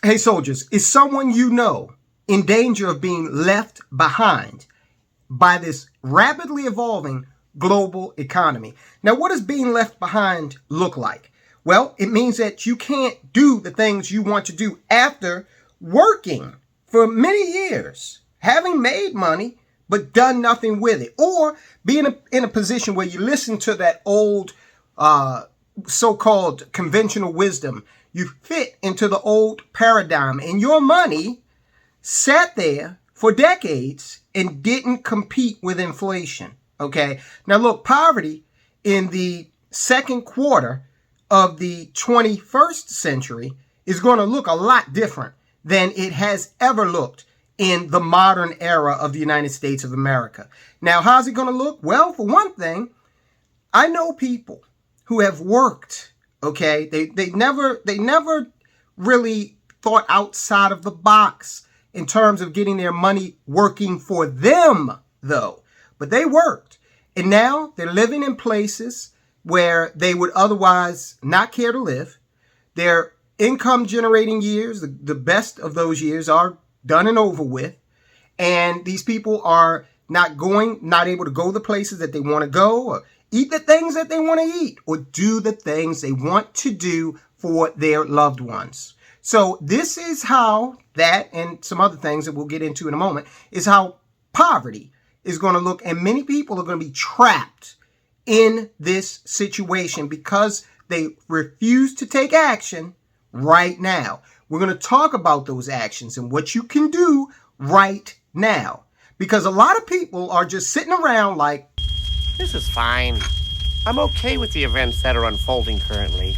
Hey soldiers, is someone you know in danger of being left behind by this rapidly evolving global economy? Now, what does being left behind look like? Well, it means that you can't do the things you want to do after working for many years, having made money, but done nothing with it, or being in a position where you listen to that old so-called conventional wisdom. You fit into the old paradigm, and your money sat there for decades and didn't compete with inflation. Okay. Now look, poverty in the second quarter of the 21st century is going to look a lot different than it has ever looked in the modern era of the United States of America. Now, how's it going to look? Well, for one thing, I know people who have worked. Okay, they never really thought outside of the box in terms of getting their money working for them, though. But they worked, and now they're living in places where they would otherwise not care to live. Their income generating years, the best of those years, are done and over with, and these people are not able to go the places that they want to go, or eat the things that they want to eat, or do the things they want to do for their loved ones. So this is how that, and some other things that we'll get into in a moment, is how poverty is going to look. And many people are going to be trapped in this situation because they refuse to take action right now. We're going to talk about those actions and what you can do right now. Because a lot of people are just sitting around like, this is fine. I'm okay with the events that are unfolding currently.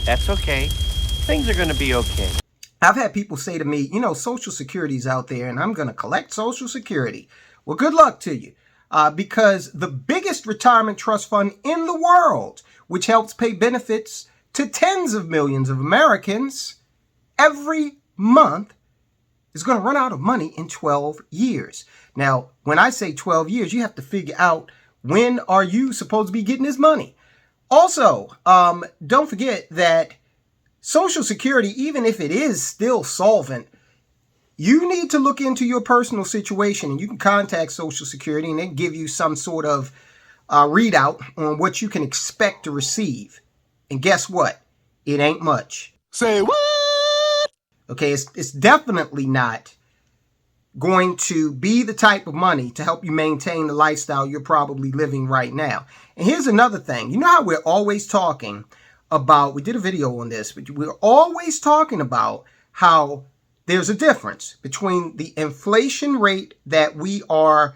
That's okay. Things are going to be okay. I've had people say to me, Social Security's out there and I'm going to collect Social Security. Well, good luck to you. Because the biggest retirement trust fund in the world, which helps pay benefits to tens of millions of Americans every month, is going to run out of money in 12 years. Now, when I say 12 years, you have to figure out, when are you supposed to be getting this money? Also, don't forget that Social Security, even if it is still solvent, you need to look into your personal situation, and you can contact Social Security and they give you some sort of readout on what you can expect to receive. And guess what? It ain't much. Say what? Okay, it's definitely not going to be the type of money to help you maintain the lifestyle you're probably living right now. And here's another thing. You know how we're always talking about, we did a video on this, but we're always talking about how there's a difference between the inflation rate that we are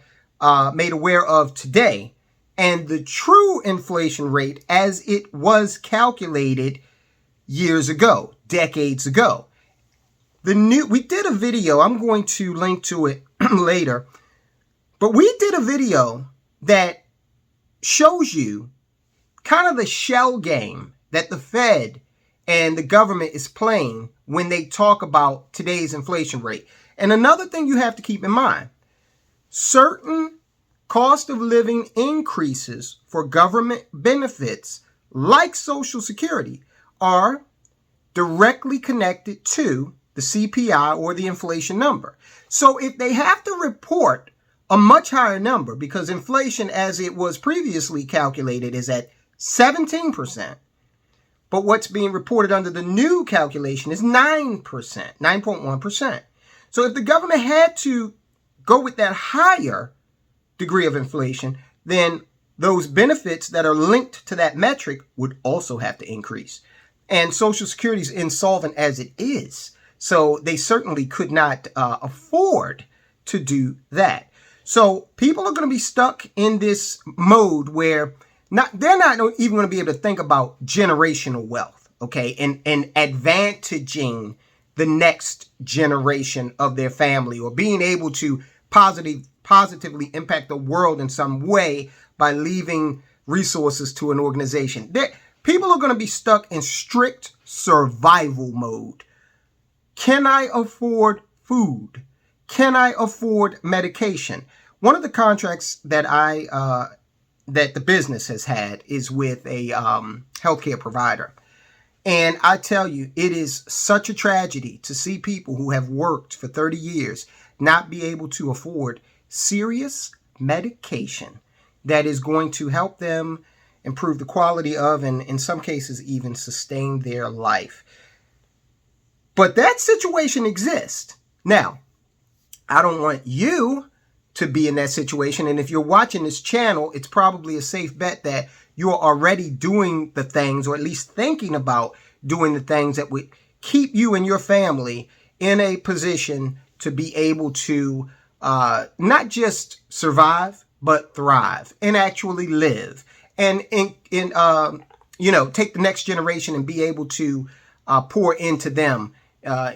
made aware of today and the true inflation rate as it was calculated years ago, decades ago. We did a video, I'm going to link to it later, but we did a video that shows you kind of the shell game that the Fed and the government is playing when they talk about today's inflation rate. And another thing you have to keep in mind, certain cost of living increases for government benefits like Social Security are directly connected to the CPI or the inflation number. So if they have to report a much higher number, because inflation as it was previously calculated is at 17%, but what's being reported under the new calculation is 9%, 9.1%. So if the government had to go with that higher degree of inflation, then those benefits that are linked to that metric would also have to increase. And Social Security is insolvent as it is. So they certainly could not afford to do that. So people are going to be stuck in this mode where they're not even going to be able to think about generational wealth, okay, and advantaging the next generation of their family, or being able to positively impact the world in some way by leaving resources to an organization. People are going to be stuck in strict survival mode. Can I afford food? Can I afford medication? One of the contracts that that the business has had is with a healthcare provider. And I tell you, it is such a tragedy to see people who have worked for 30 years not be able to afford serious medication that is going to help them improve the quality of, and in some cases even sustain their life. But that situation exists. Now, I don't want you to be in that situation. And if you're watching this channel, it's probably a safe bet that you're already doing the things, or at least thinking about doing the things that would keep you and your family in a position to be able to not just survive, but thrive and actually live, and take the next generation and be able to pour into them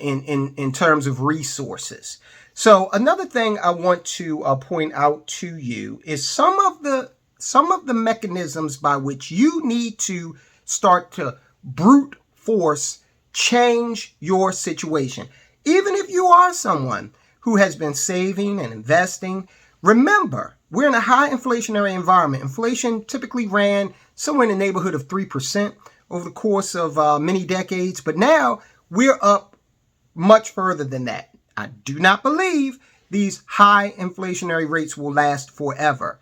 in terms of resources. So another thing I want to point out to you is some of the mechanisms by which you need to start to brute force change your situation. Even if you are someone who has been saving and investing, remember, we're in a high inflationary environment. Inflation typically ran somewhere in the neighborhood of 3% over the course of many decades, but now we're up much further than that. I do not believe these high inflationary rates will last forever.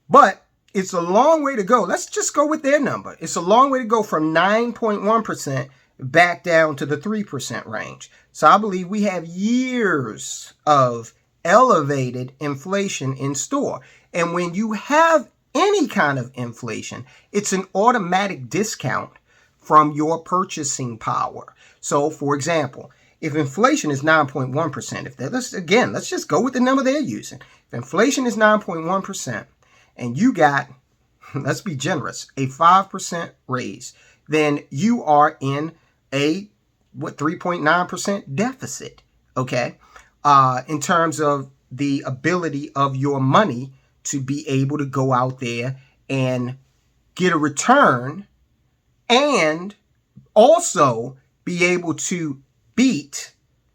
But it's a long way to go. Let's just go with their number. It's a long way to go from 9.1% back down to the 3% range. So I believe we have years of elevated inflation in store. And when you have any kind of inflation, it's an automatic discount from your purchasing power. So, for example, if inflation is 9.1%, let's just go with the number they're using. If inflation is 9.1% and you got, let's be generous, a 5% raise, then you are in a 3.9% deficit, okay? In terms of the ability of your money to be able to go out there and get a return and also be able to beat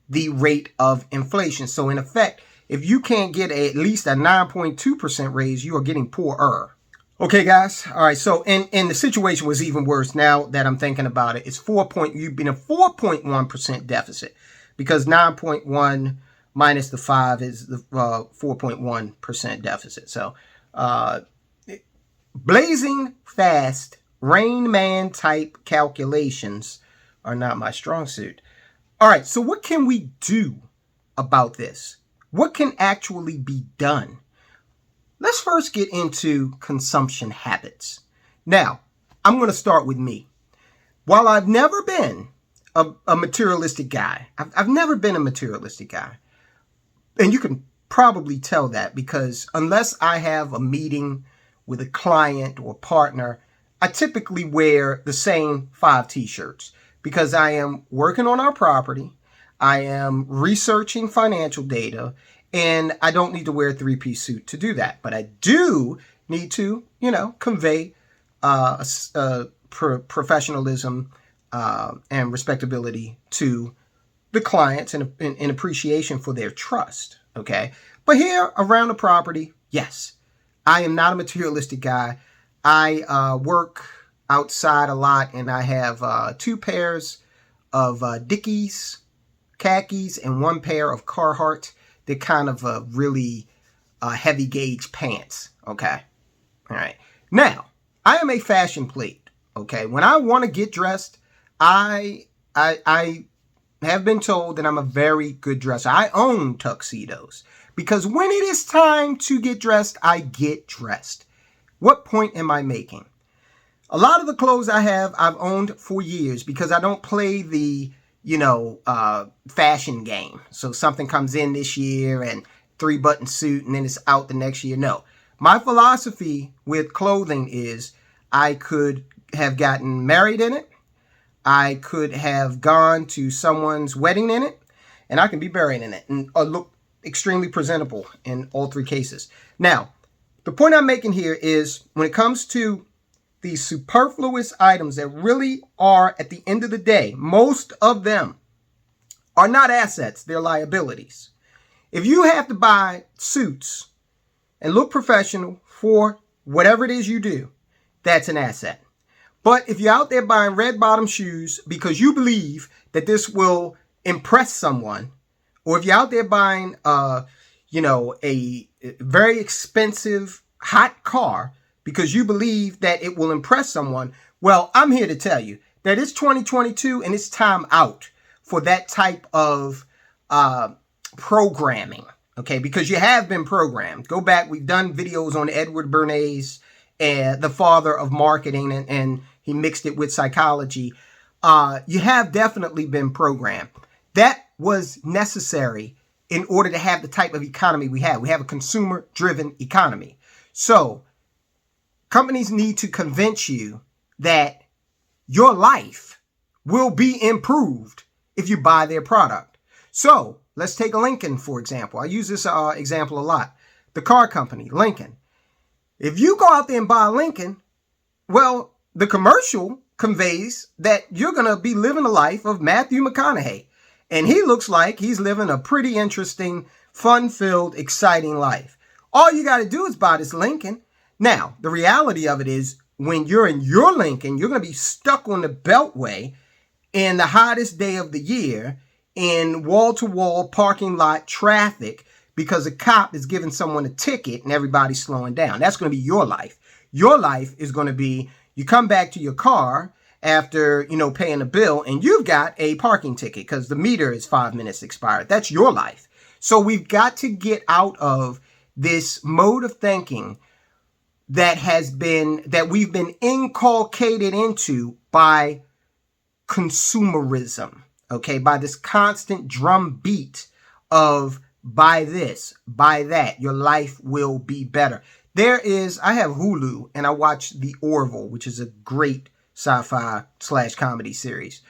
the rate of inflation. So in effect, if you can't get at least a 9.2% raise, you are getting poorer. Okay, guys. All right. So, and the situation was even worse now that I'm thinking about it. It's you've been a 4.1% deficit, because 9.1 minus the 5 is the 4.1% deficit. So, blazing fast Rain Man type calculations are not my strong suit. All right. So what can we do about this? What can actually be done? Let's first get into consumption habits. Now, I'm going to start with me. While I've never been a materialistic guy, I've never been a materialistic guy. And you can probably tell that because unless I have a meeting with a client or partner, I typically wear the same 5 t-shirts because I am working on our property, I am researching financial data, and I don't need to wear a 3-piece suit to do that. But I do need to, convey professionalism and respectability to the clients and in appreciation for their trust. Okay. But here around the property, yes, I am not a materialistic guy. I work outside a lot, and I have 2 pairs of Dickies, khakis, and 1 pair of Carhartt. They're kind of really heavy gauge pants. Okay. All right. Now, I am a fashion plate. Okay. When I want to get dressed, I have been told that I'm a very good dresser. I own tuxedos because when it is time to get dressed, I get dressed. What point am I making? A lot of the clothes I have, I've owned for years because I don't play the fashion game. So something comes in this year and 3-button suit and then it's out the next year. No, my philosophy with clothing is I could have gotten married in it. I could have gone to someone's wedding in it, and I can be buried in it and look extremely presentable in all 3 cases. Now, the point I'm making here is when it comes to these superfluous items that really are, at the end of the day, most of them are not assets, they're liabilities. If you have to buy suits and look professional for whatever it is you do, that's an asset. But if you're out there buying red bottom shoes because you believe that this will impress someone, or if you're out there buying, a very expensive hot car because you believe that it will impress someone, well, I'm here to tell you that it's 2022 and it's time out for that type of programming. Okay, because you have been programmed. Go back. We've done videos on Edward Bernays, the father of marketing, and he mixed it with psychology. You have definitely been programmed. That was necessary in order to have the type of economy we have. We have a consumer-driven economy. So companies need to convince you that your life will be improved if you buy their product. So let's take Lincoln, for example. I use this example a lot. The car company, Lincoln. If you go out there and buy a Lincoln, well, the commercial conveys that you're going to be living the life of Matthew McConaughey. And he looks like he's living a pretty interesting, fun-filled, exciting life. All you got to do is buy this Lincoln. Now, the reality of it is when you're in your Lincoln, you're going to be stuck on the Beltway in the hottest day of the year in wall-to-wall parking lot traffic because a cop is giving someone a ticket and everybody's slowing down. That's going to be your life. Your life is going to be you come back to your car after, paying a bill and you've got a parking ticket because the meter is 5 minutes expired. That's your life. So we've got to get out of this mode of thinking that we've been inculcated into by consumerism, okay, by this constant drumbeat of buy this, buy that, your life will be better. I have Hulu and I watch The Orville, which is a great sci-fi / comedy series.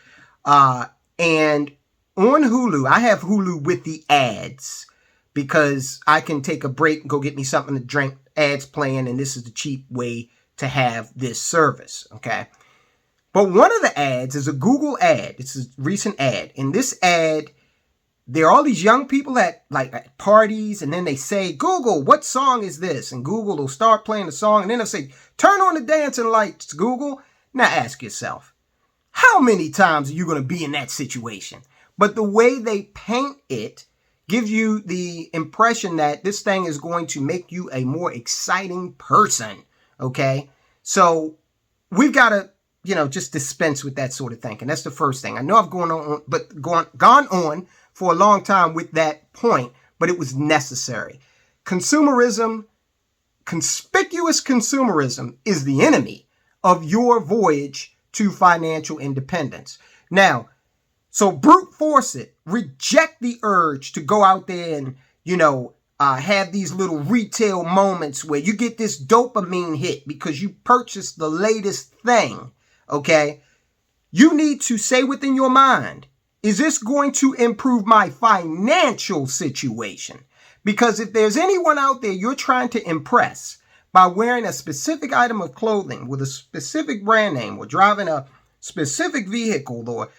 And on Hulu, I have Hulu with the ads because I can take a break and go get me something to drink, ads playing, and this is the cheap way to have this service, okay? But one of the ads is a Google ad. It's a recent ad. In this ad, there are all these young people at parties, and then they say, Google, what song is this? And Google will start playing the song, and then they'll say, turn on the dancing lights, Google. Now ask yourself, how many times are you going to be in that situation? But the way they paint it gives you the impression that this thing is going to make you a more exciting person, okay? So we've got to, just dispense with that sort of thinking. That's the first thing. I know I've gone on for a long time with that point, but it was necessary. Consumerism, conspicuous consumerism, is the enemy of your voyage to financial independence. Now, so brute force it. Reject the urge to go out there and, have these little retail moments where you get this dopamine hit because you purchased the latest thing, okay? You need to say within your mind, is this going to improve my financial situation? Because if there's anyone out there you're trying to impress by wearing a specific item of clothing with a specific brand name, or driving a specific vehicle, or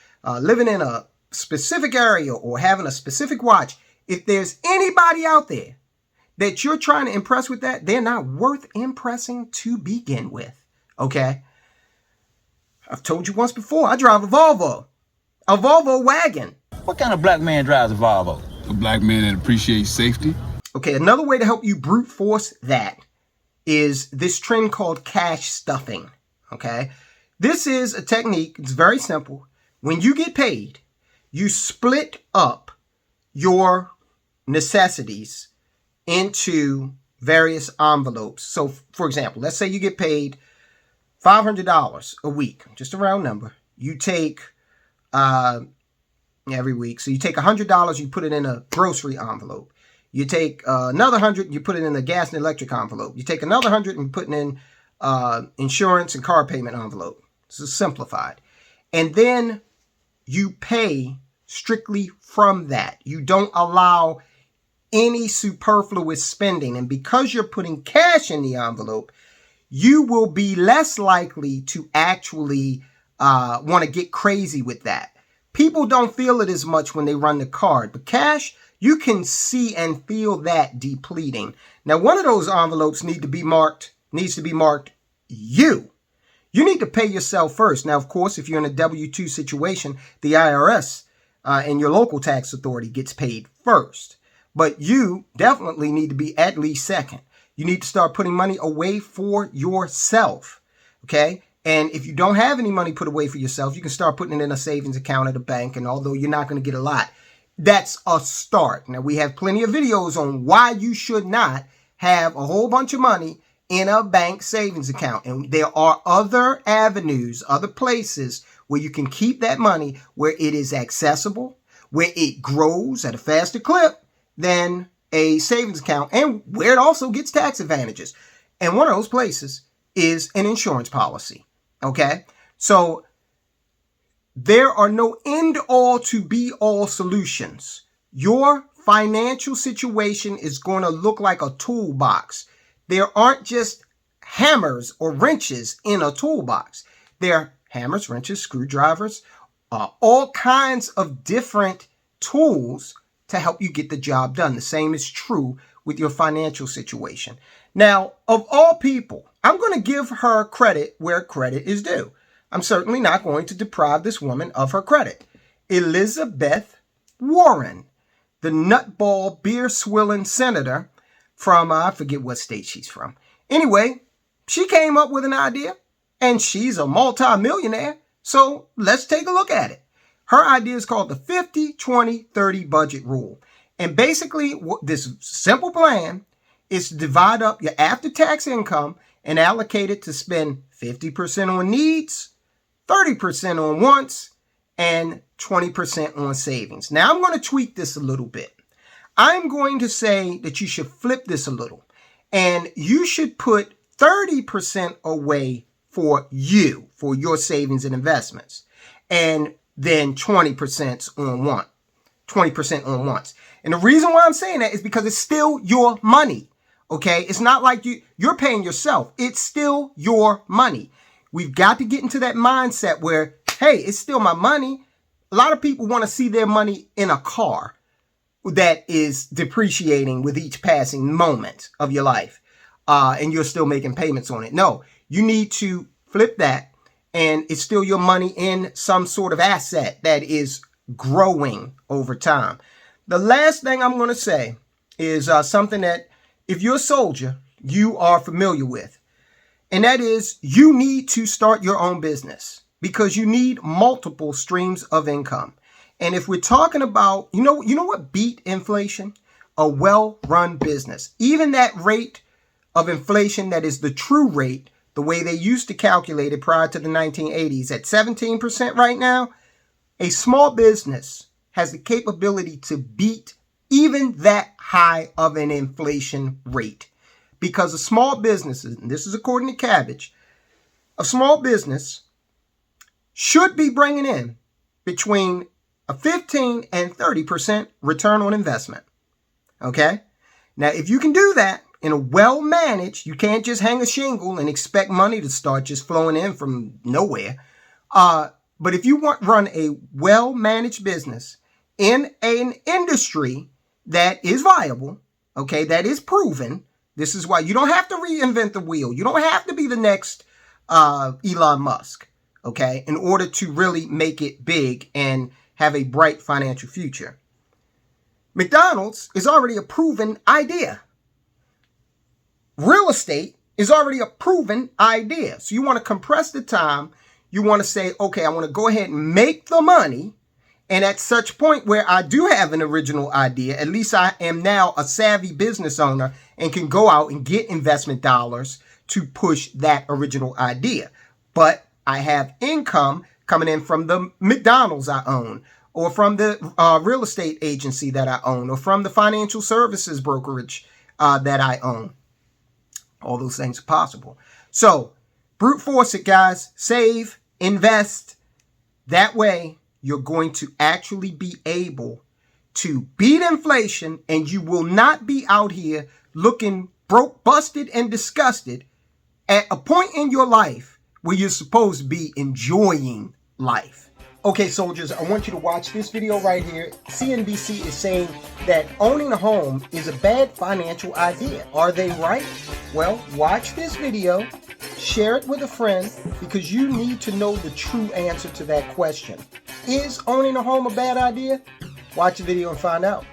living in a specific area, or having a specific watch, if there's anybody out there that you're trying to impress with that, they're not worth impressing to begin with, okay? I've told you once before, I drive a Volvo wagon. What kind of black man drives a Volvo? A black man that appreciates safety. Okay, another way to help you brute force that is this trend called cash stuffing, okay? This is a technique, it's very simple. When you get paid, you split up your necessities into various envelopes. So, for example, let's say you get paid $500 a week, just a round number. You take every week. So you take $100, you put it in a grocery envelope. You take another 100, you put it in a gas and electric envelope. You take another 100 and put it in insurance and car payment envelope. This is simplified. And then you pay strictly from that. You don't allow any superfluous spending. And because you're putting cash in the envelope, you will be less likely to actually want to get crazy with that. People don't feel it as much when they run the card, but cash, you can see and feel that depleting. Now, one of those envelopes needs to be marked you. You need to pay yourself first. Now, of course, if you're in a W-2 situation, the IRS and your local tax authority gets paid first. But you definitely need to be at least second. You need to start putting money away for yourself, okay? And if you don't have any money put away for yourself, you can start putting it in a savings account at a bank. And although you're not going to get a lot, that's a start. Now, we have plenty of videos on why you should not have a whole bunch of money in a bank savings account. And there are other avenues, other places where you can keep that money where it is accessible, where it grows at a faster clip than a savings account, and where it also gets tax advantages. And one of those places is an insurance policy. Okay? So there are no end all to be all solutions. Your financial situation is going to look like a toolbox. There aren't just hammers or wrenches in a toolbox. There are hammers, wrenches, screwdrivers, all kinds of different tools to help you get the job done. The same is true with your financial situation. Now, of all people, I'm going to give her credit where credit is due. I'm certainly not going to deprive this woman of her credit. Elizabeth Warren, the nutball, beer-swilling senator from, I forget what state she's from. Anyway, she came up with an idea, and she's a multi-millionaire, so let's take a look at it. Her idea is called the 50-20-30 budget rule. And basically, this simple plan is to divide up your after-tax income and allocate it to spend 50% on needs, 30% on wants, and 20% on savings. Now, I'm going to tweak this a little bit. I'm going to say that you should flip this a little. And you should put 30% away for you, for your savings and investments. And then 20% on wants. And the reason why I'm saying that is because it's still your money. Okay? It's not like you're paying yourself. It's still your money. We've got to get into that mindset where, hey, it's still my money. A lot of people want to see their money in a car that is depreciating with each passing moment of your life. And you're still making payments on it. No, you need to flip that. And it's still your money in some sort of asset that is growing over time. The last thing I'm going to say is something that, if you're a soldier, you are familiar with. And that is, you need to start your own business because you need multiple streams of income. And if we're talking about, you know what beat inflation? A well-run business. Even that rate of inflation that is the true rate, the way they used to calculate it prior to the 1980s at 17% right now, a small business has the capability to beat even that high of an inflation rate. Because a small business, and this is according to Cabbage, a small business should be bringing in between a 15 and 30% return on investment. Okay? Now, if you can do that in a well-managed, you can't just hang a shingle and expect money to start just flowing in from nowhere. But if you run a well-managed business in an industry that is viable, okay, that is proven, this is why you don't have to reinvent the wheel. You don't have to be the next Elon Musk, okay, in order to really make it big and have a bright financial future. McDonald's is already a proven idea. Real estate is already a proven idea. So you want to compress the time. You want to say, okay, I want to go ahead and make the money. And at such point where I do have an original idea, at least I am now a savvy business owner and can go out and get investment dollars to push that original idea. But I have income coming in from the McDonald's I own, or from the real estate agency that I own, or from the financial services brokerage that I own. All those things are possible. So brute force it, guys. Save, invest. That way, you're going to actually be able to beat inflation, and you will not be out here looking broke, busted, and disgusted at a point in your life where you're supposed to be enjoying life. Okay, soldiers, I want you to watch this video right here. CNBC is saying that owning a home is a bad financial idea. Are they right? Well, watch this video Share it with a friend because you need to know the true answer to that question. Is owning a home a bad idea? Watch the video and find out.